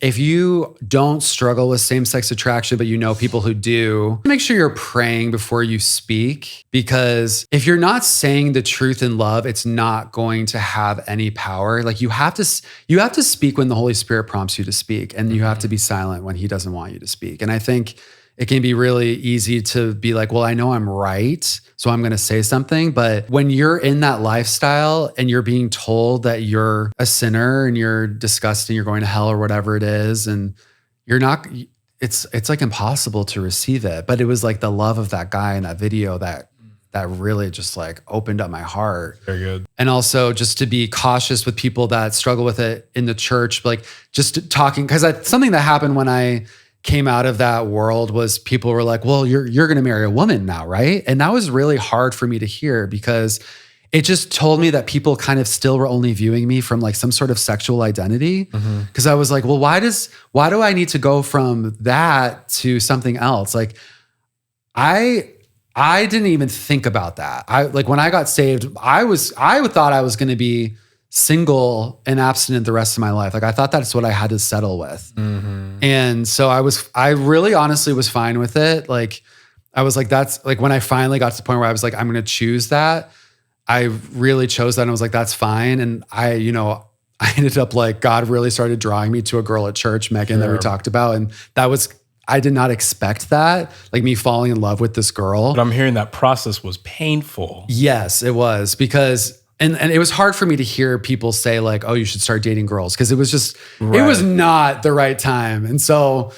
if you don't struggle with same-sex attraction, but you know people who do, make sure you're praying before you speak, because if you're not saying the truth in love, it's not going to have any power. Like you have to speak when the Holy Spirit prompts you to speak, and you have to be silent when he doesn't want you to speak. And I think it can be really easy to be like, well, I know I'm right, so I'm going to say something. But when you're in that lifestyle and you're being told that you're a sinner and you're disgusting, you're going to hell or whatever it is, and you're not, it's like impossible to receive it. But it was like the love of that guy in that video that really just like opened up my heart. Very good. And also just to be cautious with people that struggle with it in the church, like just talking, because something that happened when I came out of that world was people were like, well, you're going to marry a woman now, right? And that was really hard for me to hear, because it just told me that people kind of still were only viewing me from like some sort of sexual identity. Because I was like, well, why do I need to go from that to something else? Like I didn't even think about that. Like when I got saved, I thought I was going to be single and abstinent the rest of my life. Like I thought that's what I had to settle with. And so I really honestly was fine with it. Like I was like, that's like when I finally got to the point where I was like, I'm going to choose that. I really chose that and I was like, that's fine. And I ended up like, God really started drawing me to a girl at church, Megan, that we talked about. And I did not expect that, like me falling in love with this girl. But I'm hearing that process was painful. Yes, it was, because and it was hard for me to hear people say like, oh, you should start dating girls, because it was just, it was not the right time. And so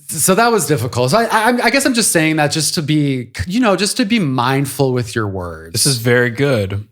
that was difficult. So I guess I'm just saying that just to be, just to be mindful with your words. This is very good.